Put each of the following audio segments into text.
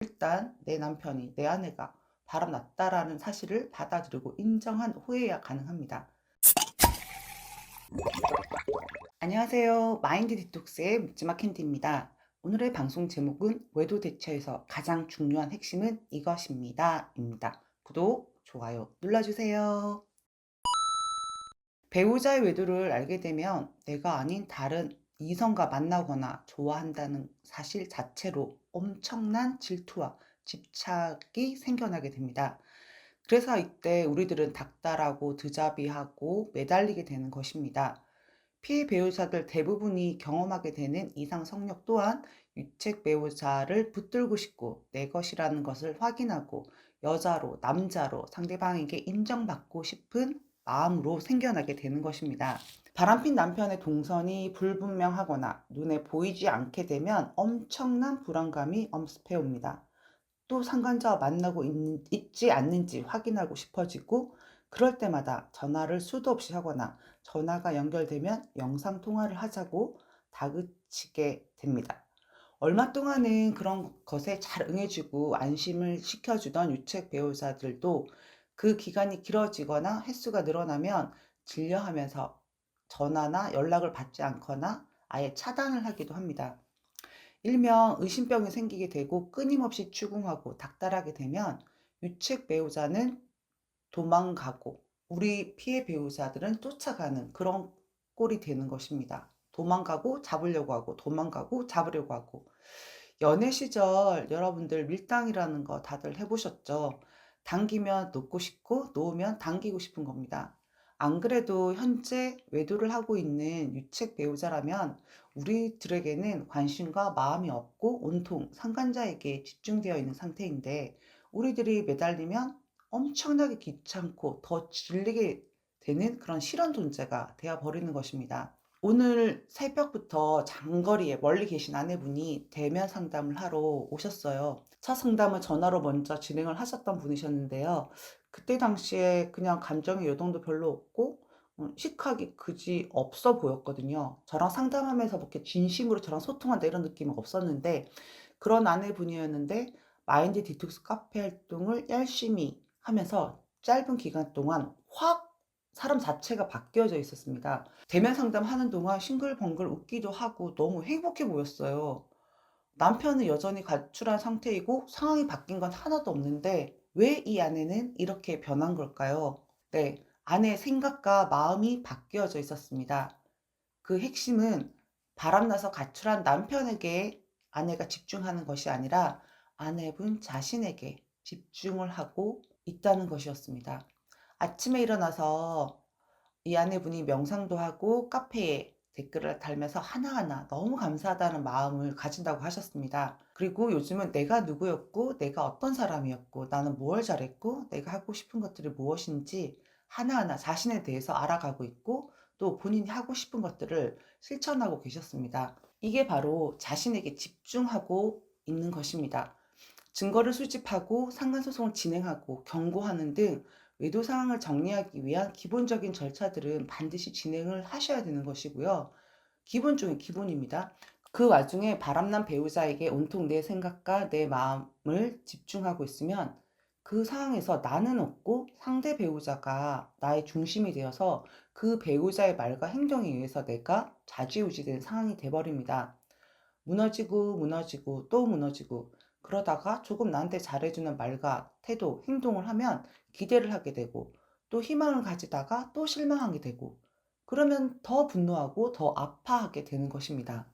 일단 내 남편이, 내 아내가 바람났다라는 사실을 받아들이고 인정한 후에야 가능합니다. 안녕하세요. 마인드 디톡스의 묻지마 캔디입니다. 오늘의 방송 제목은 외도 대처에서 가장 중요한 핵심은 이것입니다. 입니다. 구독, 좋아요 눌러주세요. 배우자의 외도를 알게 되면 내가 아닌 다른 이성과 만나거나 좋아한다는 사실 자체로 엄청난 질투와 집착이 생겨나게 됩니다. 그래서 이때 우리들은 닥달하고 드자비하고 매달리게 되는 것입니다. 피해 배우자들 대부분이 경험하게 되는 이상 성욕 또한 유책 배우자를 붙들고 싶고 내 것이라는 것을 확인하고 여자로, 남자로 상대방에게 인정받고 싶은 마음으로 생겨나게 되는 것입니다. 바람핀 남편의 동선이 불분명하거나 눈에 보이지 않게 되면 엄청난 불안감이 엄습해 옵니다. 또 상간자와 만나고 있지 않는지 확인하고 싶어지고, 그럴 때마다 전화를 수도 없이 하거나 전화가 연결되면 영상통화를 하자고 다그치게 됩니다. 얼마 동안은 그런 것에 잘 응해주고 안심을 시켜주던 유책 배우자들도 그 기간이 길어지거나 횟수가 늘어나면 질려하면서 전화나 연락을 받지 않거나 아예 차단을 하기도 합니다. 일명 의심병이 생기게 되고 끊임없이 추궁하고 닥달하게 되면 유책 배우자는 도망가고 우리 피해 배우자들은 쫓아가는 그런 꼴이 되는 것입니다. 도망가고 잡으려고 하고 도망가고 잡으려고 하고. 연애 시절 여러분들 밀당이라는 거 다들 해보셨죠? 당기면 놓고 싶고 놓으면 당기고 싶은 겁니다. 안 그래도 현재 외도를 하고 있는 유책 배우자라면 우리들에게는 관심과 마음이 없고 온통 상간자에게 집중되어 있는 상태인데, 우리들이 매달리면 엄청나게 귀찮고 더 질리게 되는 그런 실현 존재가 되어 버리는 것입니다. 오늘 새벽부터 장거리에 멀리 계신 아내분이 대면 상담을 하러 오셨어요. 첫 상담은 전화로 먼저 진행을 하셨던 분이셨는데요. 그때 당시에 그냥 감정의 요동도 별로 없고 식하기 그지 없어 보였거든요. 저랑 상담하면서 그렇게 진심으로 저랑 소통한다 이런 느낌은 없었는데, 그런 아내분이었는데 마인드 디톡스 카페 활동을 열심히 하면서 짧은 기간 동안 확 사람 자체가 바뀌어져 있었습니다. 대면 상담하는 동안 싱글벙글 웃기도 하고 너무 행복해 보였어요. 남편은 여전히 가출한 상태이고 상황이 바뀐 건 하나도 없는데 왜 이 아내는 이렇게 변한 걸까요? 네, 아내의 생각과 마음이 바뀌어져 있었습니다. 그 핵심은 바람나서 가출한 남편에게 아내가 집중하는 것이 아니라 아내분 자신에게 집중을 하고 있다는 것이었습니다. 아침에 일어나서 이 아내분이 명상도 하고 카페에 댓글을 달면서 하나하나 너무 감사하다는 마음을 가진다고 하셨습니다. 그리고 요즘은 내가 누구였고, 내가 어떤 사람이었고, 나는 무엇을 잘했고, 내가 하고 싶은 것들이 무엇인지 하나하나 자신에 대해서 알아가고 있고, 또 본인이 하고 싶은 것들을 실천하고 계셨습니다. 이게 바로 자신에게 집중하고 있는 것입니다. 증거를 수집하고 상간소송을 진행하고 경고하는 등 외도 상황을 정리하기 위한 기본적인 절차들은 반드시 진행을 하셔야 되는 것이고요. 기본 중의 기본입니다. 그 와중에 바람난 배우자에게 온통 내 생각과 내 마음을 집중하고 있으면 그 상황에서 나는 없고 상대 배우자가 나의 중심이 되어서 그 배우자의 말과 행동에 의해서 내가 좌지우지되는 상황이 돼버립니다. 무너지고 무너지고 또 무너지고, 그러다가 조금 나한테 잘해주는 말과 태도, 행동을 하면 기대를 하게 되고, 또 희망을 가지다가 또 실망하게 되고, 그러면 더 분노하고 더 아파하게 되는 것입니다.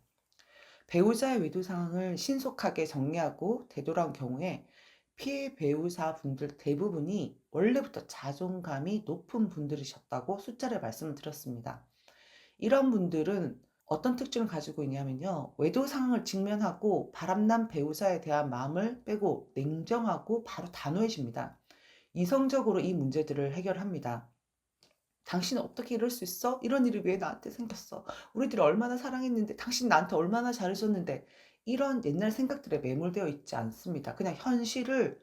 배우자의 외도 상황을 신속하게 정리하고 되돌아온 경우에 피해 배우사 분들 대부분이 원래부터 자존감이 높은 분들이셨다고 숫자를 말씀을 드렸습니다. 이런 분들은 어떤 특징을 가지고 있냐면요. 외도 상황을 직면하고 바람난 배우자에 대한 마음을 빼고 냉정하고 바로 단호해집니다. 이성적으로 이 문제들을 해결합니다. 당신은 어떻게 이럴 수 있어? 이런 일이 왜 나한테 생겼어? 우리들이 얼마나 사랑했는데, 당신 나한테 얼마나 잘해줬는데, 이런 옛날 생각들에 매몰되어 있지 않습니다. 그냥 현실을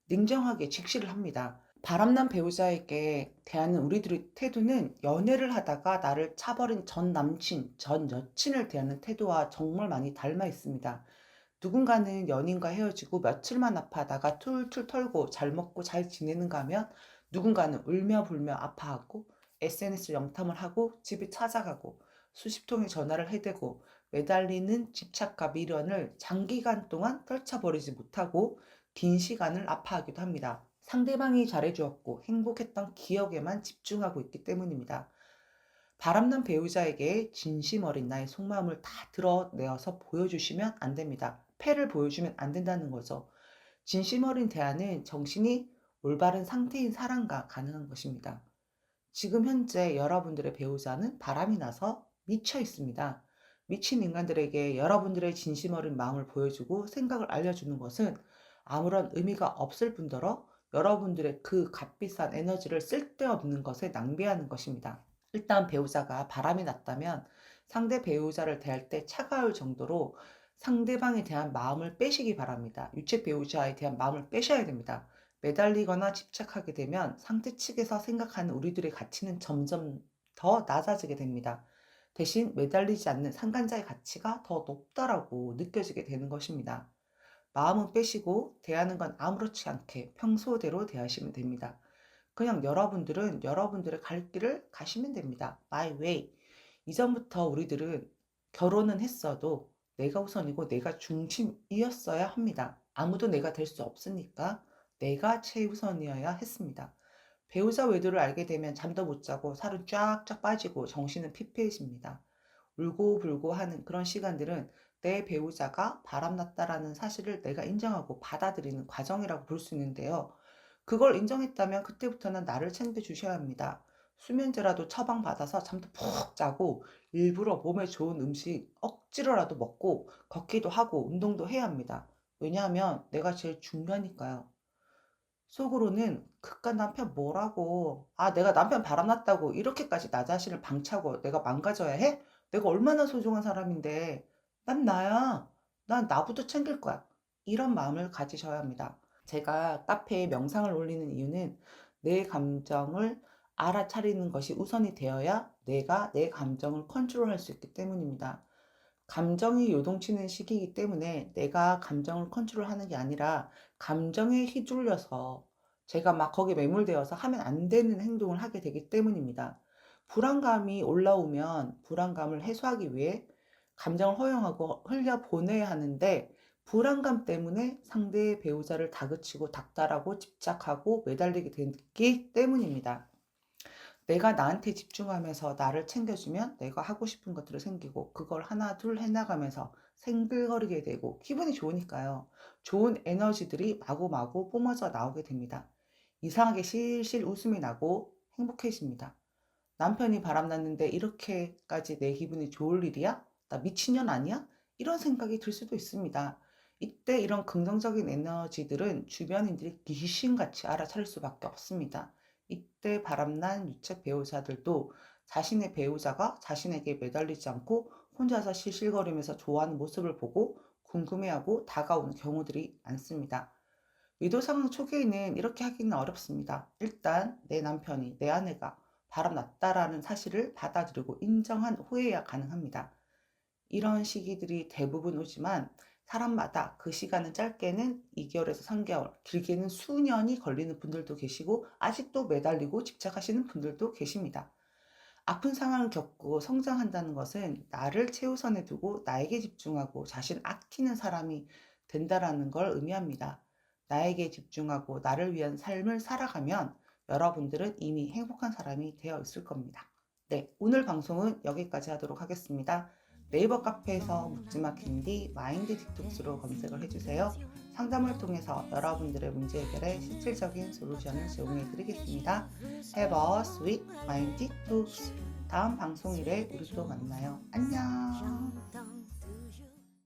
냉정하게 직시를 합니다. 바람난 배우자에게 대하는 우리들의 태도는 연애를 하다가 나를 차버린 전 남친, 전 여친을 대하는 태도와 정말 많이 닮아 있습니다. 누군가는 연인과 헤어지고 며칠만 아파하다가 툴툴 털고 잘 먹고 잘 지내는가 하면 누군가는 울며 불며 아파하고 SNS 영탐을 하고 집에 찾아가고 수십 통의 전화를 해대고 매달리는 집착과 미련을 장기간 동안 떨쳐버리지 못하고 긴 시간을 아파하기도 합니다. 상대방이 잘해주었고 행복했던 기억에만 집중하고 있기 때문입니다. 바람난 배우자에게 진심 어린 나의 속마음을 다 드러내어서 보여주시면 안 됩니다. 패를 보여주면 안 된다는 거죠. 진심 어린 대화는 정신이 올바른 상태인 사람과 가능한 것입니다. 지금 현재 여러분들의 배우자는 바람이 나서 미쳐 있습니다. 미친 인간들에게 여러분들의 진심 어린 마음을 보여주고 생각을 알려주는 것은 아무런 의미가 없을 뿐더러 여러분들의 그 값비싼 에너지를 쓸데없는 것에 낭비하는 것입니다. 일단 배우자가 바람이 났다면 상대 배우자를 대할 때 차가울 정도로 상대방에 대한 마음을 빼시기 바랍니다. 유책 배우자에 대한 마음을 빼셔야 됩니다. 매달리거나 집착하게 되면 상대 측에서 생각하는 우리들의 가치는 점점 더 낮아지게 됩니다. 대신 매달리지 않는 상간자의 가치가 더 높다라고 느껴지게 되는 것입니다. 마음은 빼시고 대하는 건 아무렇지 않게 평소대로 대하시면 됩니다. 그냥 여러분들은 여러분들의 갈 길을 가시면 됩니다. My way. 이전부터 우리들은 결혼은 했어도 내가 우선이고 내가 중심이었어야 합니다. 아무도 내가 될 수 없으니까 내가 최우선이어야 했습니다. 배우자 외도를 알게 되면 잠도 못 자고 살은 쫙쫙 빠지고 정신은 피폐해집니다. 울고불고 하는 그런 시간들은 내 배우자가 바람났다라는 사실을 내가 인정하고 받아들이는 과정이라고 볼 수 있는데요. 그걸 인정했다면 그때부터는 나를 챙겨주셔야 합니다. 수면제라도 처방받아서 잠도 푹 자고 일부러 몸에 좋은 음식 억지로라도 먹고 걷기도 하고 운동도 해야 합니다. 왜냐하면 내가 제일 중요하니까요. 속으로는 그깟 남편 뭐라고, 아, 내가 남편 바람났다고 이렇게까지 나 자신을 방치하고 내가 망가져야 해? 내가 얼마나 소중한 사람인데, 난 나야. 난 나부터 챙길 거야. 이런 마음을 가지셔야 합니다. 제가 카페에 명상을 올리는 이유는 내 감정을 알아차리는 것이 우선이 되어야 내가 내 감정을 컨트롤할 수 있기 때문입니다. 감정이 요동치는 시기이기 때문에 내가 감정을 컨트롤하는 게 아니라 감정에 휘둘려서 제가 막 거기에 매몰되어서 하면 안 되는 행동을 하게 되기 때문입니다. 불안감이 올라오면 불안감을 해소하기 위해 감정을 허용하고 흘려보내야 하는데 불안감 때문에 상대의 배우자를 다그치고 닥달하고 집착하고 매달리게 되기 때문입니다. 내가 나한테 집중하면서 나를 챙겨주면 내가 하고 싶은 것들이 생기고 그걸 하나 둘 해나가면서 생글거리게 되고 기분이 좋으니까요. 좋은 에너지들이 마구마구 뿜어져 나오게 됩니다. 이상하게 실실 웃음이 나고 행복해집니다. 남편이 바람났는데 이렇게까지 내 기분이 좋을 일이야? 나 미친년 아니야? 이런 생각이 들 수도 있습니다. 이때 이런 긍정적인 에너지들은 주변인들이 귀신같이 알아차릴 수밖에 없습니다. 이때 바람난 유책 배우자들도 자신의 배우자가 자신에게 매달리지 않고 혼자서 실실거리면서 좋아하는 모습을 보고 궁금해하고 다가오는 경우들이 많습니다. 위도 상황 초기에는 이렇게 하기는 어렵습니다. 일단 내 남편이, 내 아내가 바람났다라는 사실을 받아들이고 인정한 후에야 가능합니다. 이런 시기들이 대부분 오지만 사람마다 그 시간은 짧게는 2개월에서 3개월, 길게는 수년이 걸리는 분들도 계시고 아직도 매달리고 집착하시는 분들도 계십니다. 아픈 상황을 겪고 성장한다는 것은 나를 최우선에 두고 나에게 집중하고 자신을 아끼는 사람이 된다라는 걸 의미합니다. 나에게 집중하고 나를 위한 삶을 살아가면 여러분들은 이미 행복한 사람이 되어 있을 겁니다. 네, 오늘 방송은 여기까지 하도록 하겠습니다. 네이버 카페에서 묻지마 캔디 마인드 디톡스로 검색을 해주세요. 상담을 통해서 여러분들의 문제 해결에 실질적인 솔루션을 제공해 드리겠습니다. Have a sweet mind detox. 다음 방송일에 우리 또 만나요. 안녕.